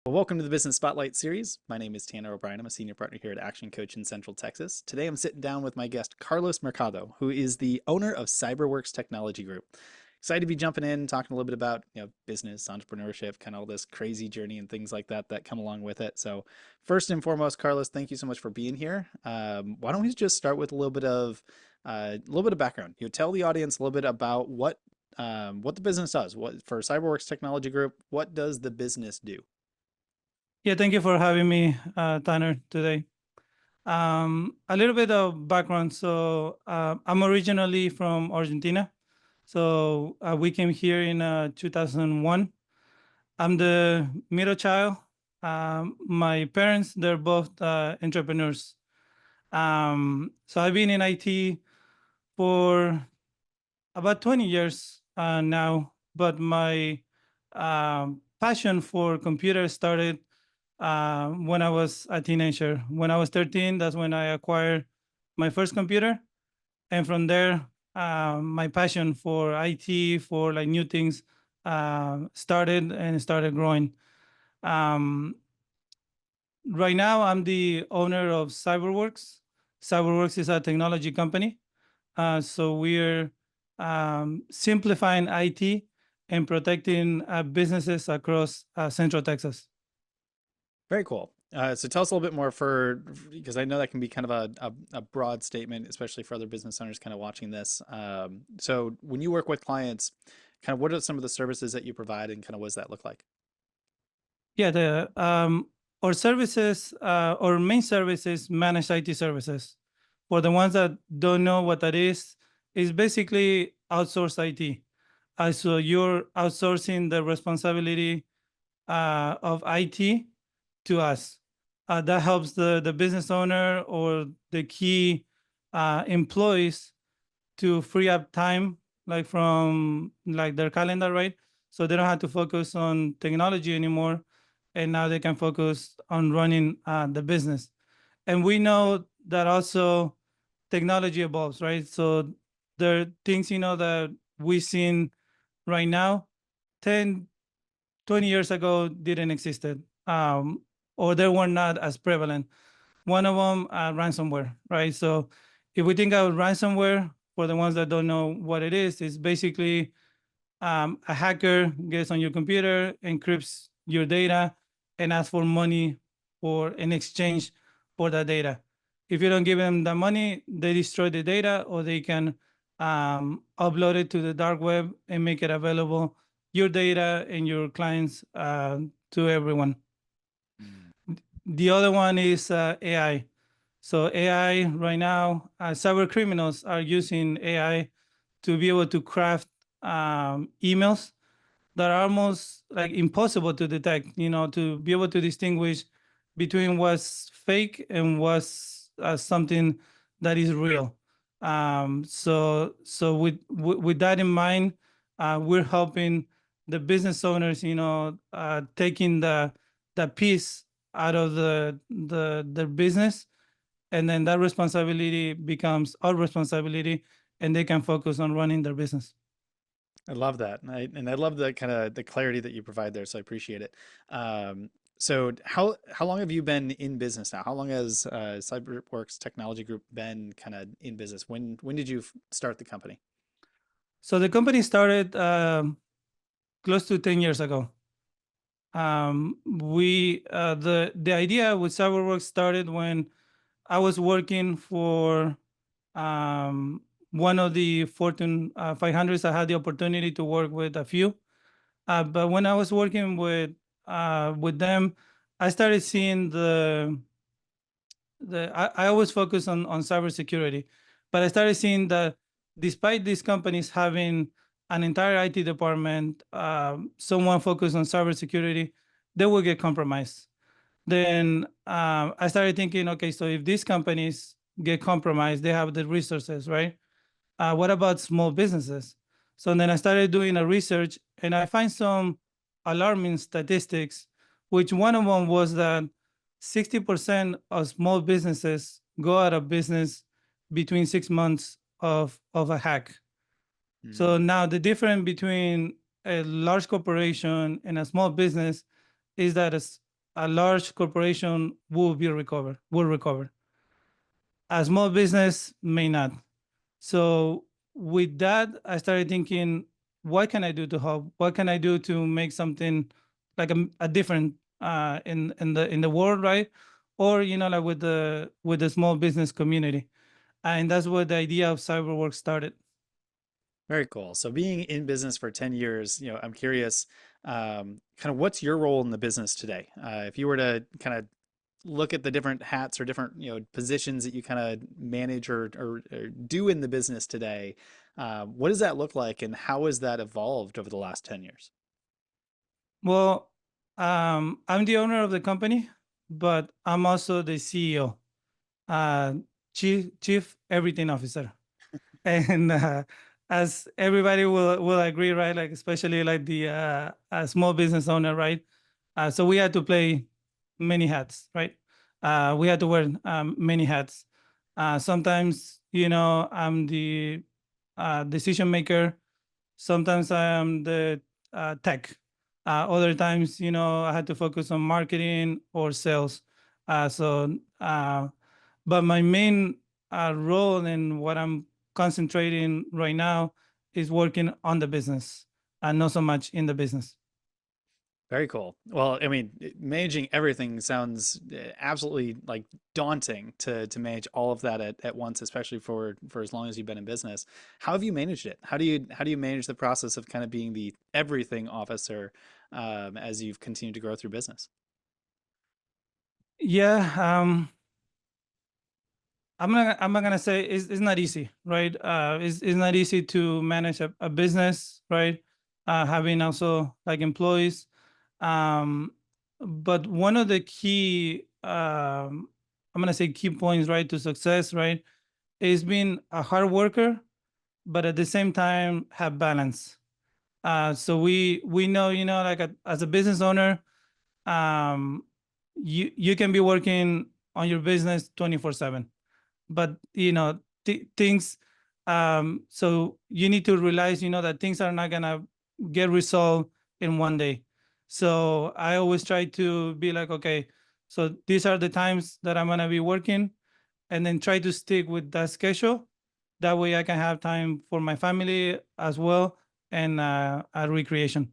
Well, welcome to the Business Spotlight series. My name is Tanner O'Brien. I'm a senior partner here at Action Coach in Central Texas. Today I'm sitting down with my guest, Carlos Mercado, who is the owner of Cyberworks Technology Group. Excited to be jumping in, talking a little bit about business, entrepreneurship, kind of all this crazy journey and things like that that come along with it. So, first and foremost, Carlos, thank you so much for being here. Why don't we just start with a little bit of background? Tell the audience a little bit about what the business does. What for Cyberworks Technology Group? What does the business do? Yeah, thank you for having me, Tanner, today. A little bit of background. I'm originally from Argentina. We came here in 2001. I'm the middle child. My parents, they're both entrepreneurs. So I've been in IT for about 20 years now, but my passion for computers started when I was a teenager. When I was 13, that's when I acquired my first computer. And from there, my passion for IT, for like new things, started growing. Um, right now, I'm the owner of Cyberworks. Cyberworks is a technology company. So we're simplifying IT and protecting businesses across Central Texas. Very cool. So tell us a little bit more because I know that can be kind of a broad statement, especially for other business owners kind of watching this. So when you work with clients, kind of what are some of the services that you provide and kind of what does that look like? Yeah, the our services, our main service is managed IT services. For the ones that don't know what that is basically outsourced IT. So you're outsourcing the responsibility of IT to us. That helps the business owner or the key employees to free up time, like from like their calendar, right? So they don't have to focus on technology anymore, and now they can focus on running the business. And we know that also technology evolves, right? So there are things that we've seen right now 10, 20 years ago didn't existed, or they were not as prevalent. One of them, ransomware, right? So if we think of ransomware, for the ones that don't know what it is, it's basically a hacker gets on your computer, encrypts your data, and asks for money for an exchange for that data. If you don't give them the money, they destroy the data, or they can upload it to the dark web and make it available, your data and your clients, to everyone. Mm. The other one is AI. So AI right now, cyber criminals are using AI to be able to craft emails that are almost like impossible to detect. To be able to distinguish between what's fake and what's something that is real. So with that in mind, we're helping the business owners, taking the piece out of their business, and then that responsibility becomes our responsibility, and they can focus on running their business. I love that. And I love the kind of the clarity that you provide there. So I appreciate it. So how long have you been in business now? How long has Cyberworks Technology Group been kind of in business? When did you start the company? So the company started close to 10 years ago. We The idea with Cyberworks started when I was working for um, one of the Fortune 500s. I had the opportunity to work with a few, but when I was working with them, I started seeing I always focus on cybersecurity, but I started seeing that despite these companies having an entire IT department, someone focused on cybersecurity, they will get compromised. Then I started thinking, okay, so if these companies get compromised, they have the resources, right? What about small businesses? So then I started doing a research, and I find some alarming statistics, which one of them was that 60% of small businesses go out of business between 6 months of a hack. So Mm. now the difference between a large corporation and a small business is that a large corporation will recover. A small business may not. So with that, I started thinking, what can I do to help? What can I do to make something like a different in the world, right? Or like with the small business community, and that's where the idea of Cyberworks started. Very cool. So being in business for 10 years, I'm curious, kind of what's your role in the business today? If you were to kind of look at the different hats or different, positions that you kind of manage or do in the business today, what does that look like and how has that evolved over the last 10 years? Well, I'm the owner of the company, but I'm also the CEO, uh, chief everything officer. And as everybody will agree, right? Like especially like the small business owner, right? So we had to play many hats, right? We had to wear many hats. Sometimes, I'm the decision maker. Sometimes I am the tech. Other times, I had to focus on marketing or sales. So, but my main role in what I'm concentrating right now is working on the business and not so much in the business. Very cool. Well, I mean, managing everything sounds absolutely like daunting to manage all of that at once, especially for as long as you've been in business. How have you managed it? How do you manage the process of kind of being the everything officer as you've continued to grow through business? Yeah, I'm not gonna say it's not easy, right? It's not easy to manage a business, right? Having also like employees. Um, but one of the key, I'm gonna say key points, right, to success, right, is being a hard worker, but at the same time have balance. So we know, like as a business owner, um, you can be working on your business 24/7, but things. So you need to realize, that things are not gonna get resolved in one day. So I always try to be like, okay, so these are the times that I'm gonna be working, and then try to stick with that schedule. That way I can have time for my family as well, and recreation.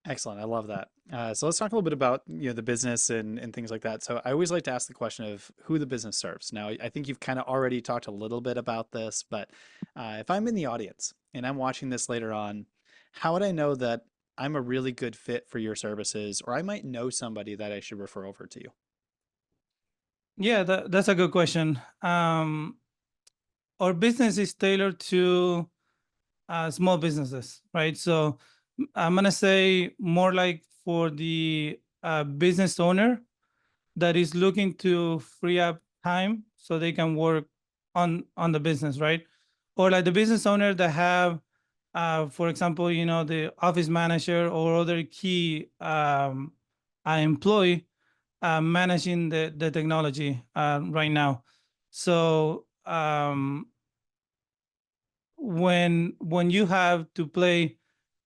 Excellent. I love that. So let's talk a little bit about the business and things like that. So I always like to ask the question of who the business serves. Now, I think you've kind of already talked a little bit about this, but if I'm in the audience and I'm watching this later on, how would I know that I'm a really good fit for your services, or I might know somebody that I should refer over to you? Yeah, that's a good question. Our business is tailored to small businesses, right? So I'm gonna say more like for the business owner that is looking to free up time so they can work on the business, right? Or like the business owner that have, for example, the office manager or other key employee managing the technology right now. So when you have to play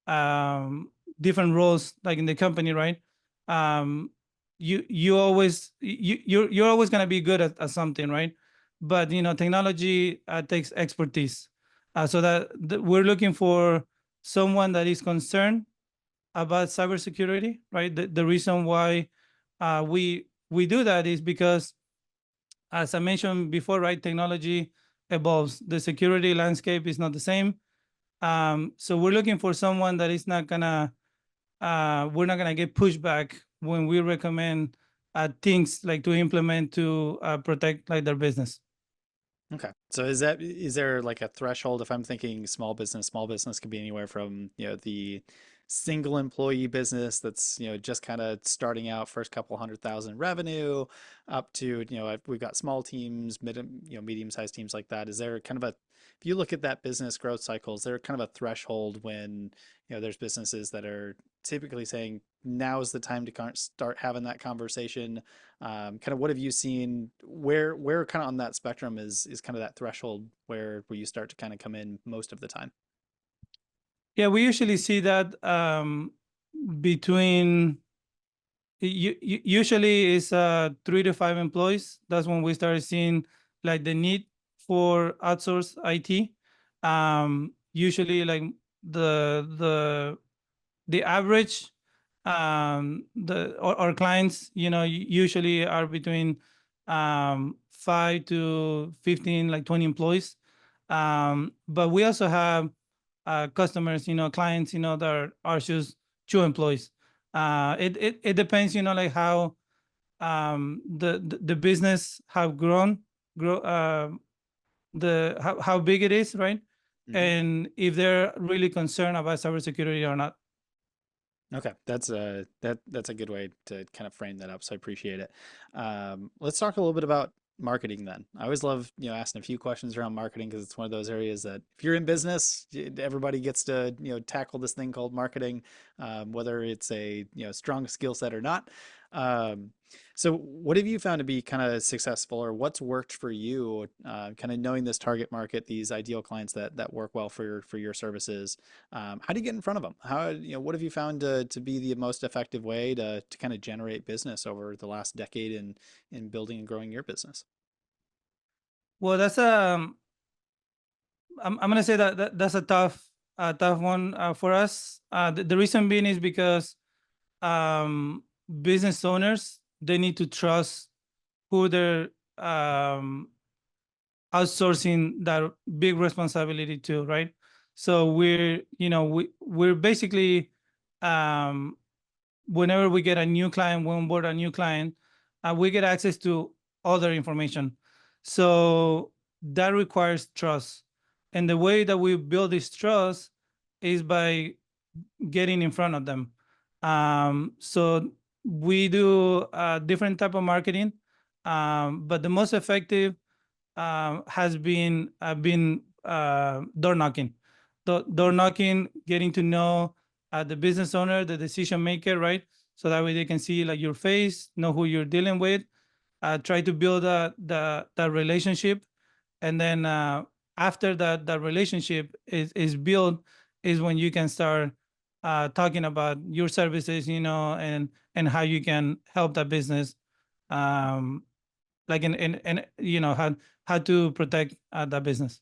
um, different roles like in the company, right? Um, you're always gonna be good at something, right? But technology takes expertise, so we're looking for someone that is concerned about cybersecurity, right? The reason why we do that is because, as I mentioned before, right, technology evolves. The security landscape is not the same. So we're looking for someone that is not gonna, we're not gonna get pushback when we recommend things like to implement to protect like their business. Okay. So is there like a threshold if I'm thinking small business could be anywhere from, the single employee business that's, just kind of starting out first couple 100,000 revenue up to, we've got small teams, medium-sized teams like that. Is there kind of if you look at that business growth cycle, is there kind of a threshold when, there's businesses that are typically saying now is the time to start having that conversation? Kind of what have you seen? Where kind of on that spectrum is kind of that threshold where you start to kind of come in most of the time? Yeah, we usually see that between usually it's 3 to 5 employees. That's when we started seeing like the need for outsourced IT. Usually like the the average the our clients, usually are between 5 to 15, like 20 employees. But we also have customers, clients, that are just 2 employees. It depends, like how the business have grow how big it is, right? Mhm. And if they're really concerned about cybersecurity or not. Okay, that's a good way to kind of frame that up. So I appreciate it. Let's talk a little bit about marketing then. I always love, asking a few questions around marketing because it's one of those areas that if you're in business, everybody gets to, tackle this thing called marketing, whether it's a, strong skill set or not. Um, so what have you found to be kind of successful or what's worked for you, kind of knowing this target market, these ideal clients that work well for your services? How do you get in front of them? What have you found to be the most effective way to kind of generate business over the last decade in building and growing your business? Well, I'm gonna say that's a tough one for us. The reason being is because um, business owners, they need to trust who they're um, outsourcing that big responsibility to, right? So we're basically um, whenever we get a new client, we onboard a new client, we get access to all their information. So that requires trust. And the way that we build this trust is by getting in front of them. So we do different type of marketing, but the most effective has been door knocking. Door knocking, getting to know the business owner, the decision maker, right? So that way they can see like your face, know who you're dealing with, try to build that relationship, and then after that relationship is built, is when you can start talking about your services, and how you can help that business, um, like in how to protect that business.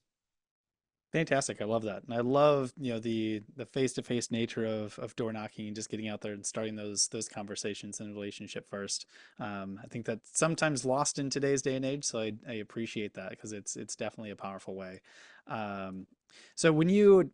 Fantastic. I love that. And I love, the face-to-face nature of door knocking and just getting out there and starting those conversations and relationship first. I think that's sometimes lost in today's day and age, so I appreciate that because it's definitely a powerful way. Um, so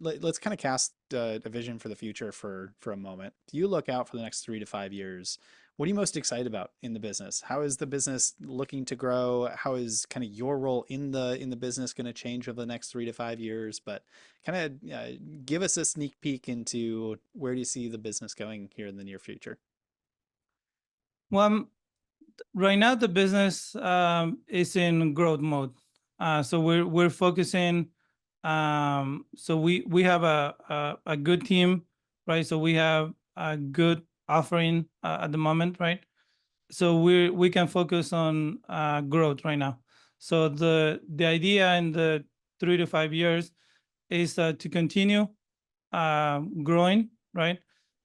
let's kind of cast a vision for the future for a moment. Do you look out for the next 3 to 5 years? What are you most excited about in the business? How is the business looking to grow? How is kind of your role in the business going to change over the next 3 to 5 years? But kind of give us a sneak peek into where do you see the business going here in the near future? Well, right now the business is in growth mode. So we're focusing. So we have a good team, right? So we have a good offering at the moment, right? So we can focus on growth right now. So the idea in the 3 to 5 years is to continue growing, right?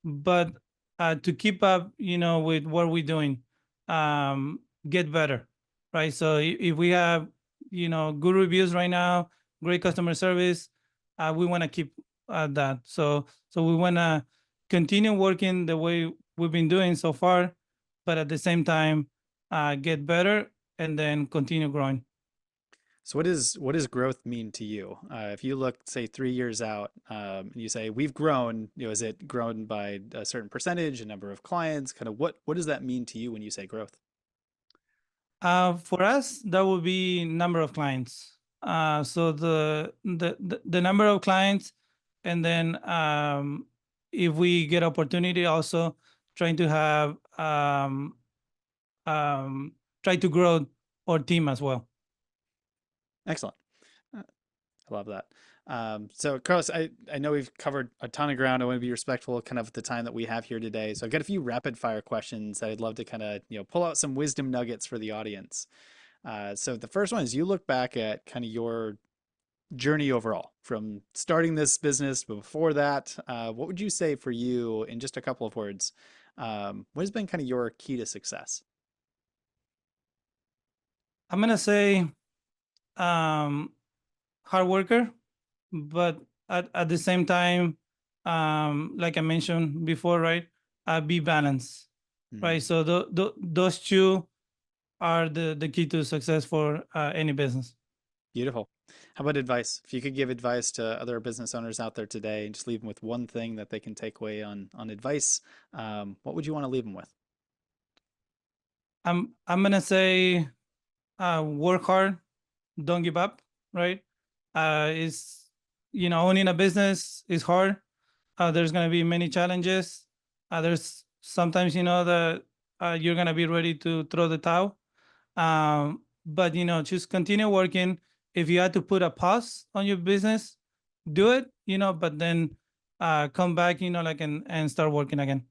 But to keep up, with what we're doing, um, get better, right? So if we have, good reviews right now, great customer service, we want to keep that. So we want to continue working the way we've been doing so far, but at the same time, get better and then continue growing. So what does growth mean to you? If you look, say, 3 years out, and you say we've grown, is it grown by a certain percentage, a number of clients? Kind of what does that mean to you when you say growth? For us, that would be number of clients. So the number of clients, and then if we get opportunity, also trying to have um, try to grow our team as well. Excellent. I love that. So Carlos, I know we've covered a ton of ground. I want to be respectful kind of the time that we have here today. So I've got a few rapid fire questions that I'd love to kind of, pull out some wisdom nuggets for the audience. So the first one is you look back at kind of your journey overall from starting this business, but before that, what would you say for you in just a couple of words? What has been kind of your key to success? I'm gonna say um, hard worker, but at the same time, like I mentioned before, right? Be balanced, Hmm. right? So those two are the key to success for any business. Beautiful. How about advice? If you could give advice to other business owners out there today and just leave them with one thing that they can take away on advice, what would you want to leave them with? I'm gonna say work hard, don't give up, right? Is owning a business is hard. There's gonna be many challenges. There's sometimes that you're gonna be ready to throw the towel. But just continue working. If you had to put a pause on your business, do it. But then come back. Like and start working again.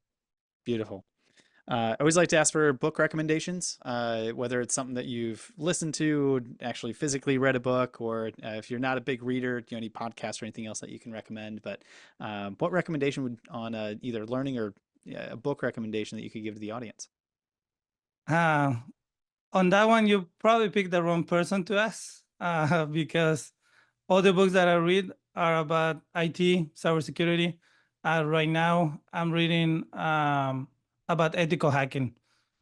Beautiful. I always like to ask for book recommendations, whether it's something that you've listened to, actually physically read a book, or if you're not a big reader, any podcasts or anything else that you can recommend. But what recommendation would on either learning or a book recommendation that you could give to the audience? Uh, on that one, you probably picked the wrong person to ask because all the books that I read are about IT, cybersecurity. Right now, I'm reading about ethical hacking.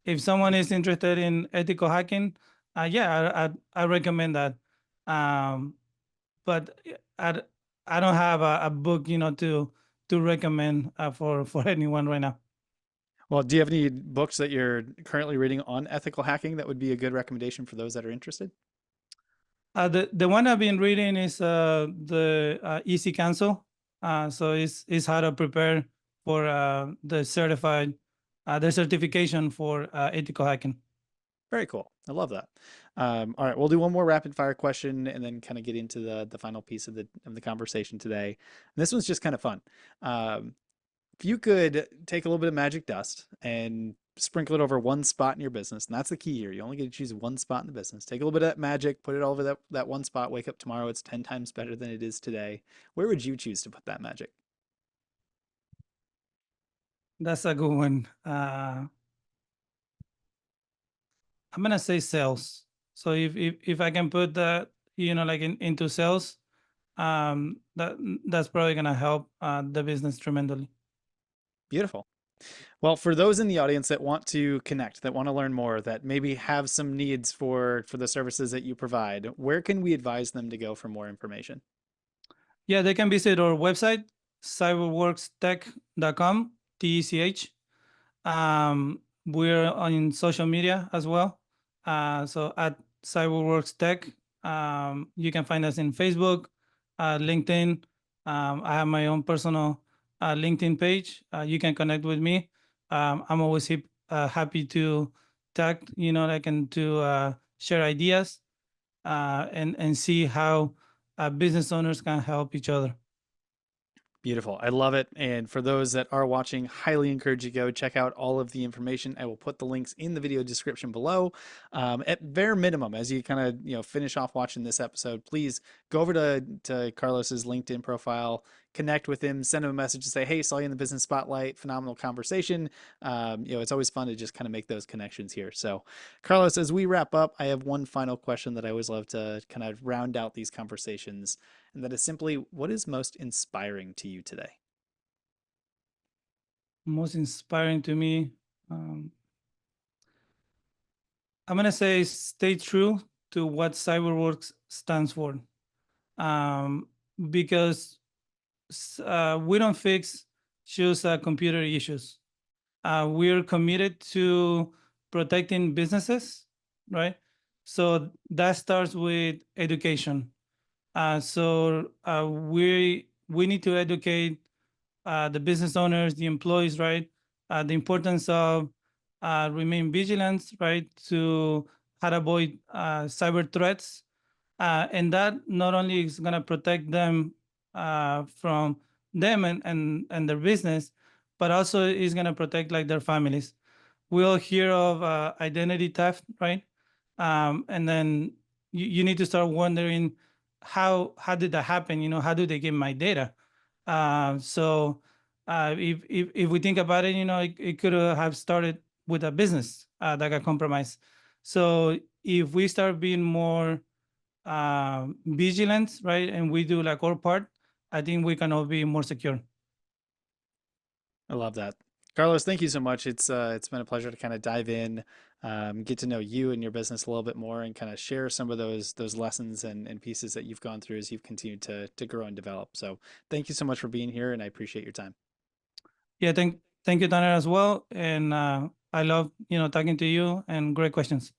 If someone is interested in ethical hacking, yeah, I recommend that. Um, but I, I don't have a book, to recommend for anyone right now. Well, do you have any books that you're currently reading on ethical hacking that would be a good recommendation for those that are interested? The one I've been reading is the Easy Counsel. So it's how to prepare for the certification for ethical hacking. Very cool. I love that. All right, we'll do one more rapid fire question and then kind of get into the final piece of the conversation today. And this one's just kind of fun. Um, if you could take a little bit of magic dust and sprinkle it over one spot in your business, and that's the key here. You only get to choose one spot in the business. Take a little bit of that magic, put it all over that one spot. Wake up tomorrow, it's 10 times better than it is today. Where would you choose to put that magic? That's a good one. I'm gonna say sales. So if I can put that, like into sales, that's probably gonna help the business tremendously. Beautiful. Well, for those in the audience that want to connect, that want to learn more, that maybe have some needs for the services that you provide, where can we advise them to go for more information? Yeah, they can visit our website, cyberworkstech.com, TECH. We're on social media as well. So at Cyberworks Tech, you can find us in Facebook, LinkedIn. I have my own personal LinkedIn page. You can connect with me. I'm always happy to talk, like and to share ideas and see how business owners can help each other. Beautiful. I love it. And for those that are watching, highly encourage you to go check out all of the information. I will put the links in the video description below. At bare minimum, as you kind of finish off watching this episode, please go over to Carlos's LinkedIn profile, connect with him, send him a message to say, "Hey, saw you in the business spotlight. Phenomenal conversation." It's always fun to just kind of make those connections here. So, Carlos, as we wrap up, I have one final question that I always love to kind of round out these conversations, and that is simply, what is most inspiring to you today? Most inspiring to me. Um, I'm gonna say stay true to what Cyberworks stands for, um, because we don't fix just computer issues. We're committed to protecting businesses, right? So that starts with education. We need to educate the business owners, the employees, right? The importance of remain vigilant, right, to how to avoid cyber threats, and that not only is going to protect them from them and their business, but also is going to protect like their families. We all hear of identity theft, right? And then you need to start wondering how did that happen? How do they get my data? So If we think about it, it could have started with a business that got compromised. So if we start being more vigilant, right, and we do like our part, I think we can all be more secure. I love that. Carlos, thank you so much. It's been a pleasure to kind of dive in, get to know you and your business a little bit more, and kind of share some of those lessons and pieces that you've gone through as you've continued to grow and develop. So thank you so much for being here, and I appreciate your time. Yeah, thank you, Tanner, as well. And I love talking to you, and great questions.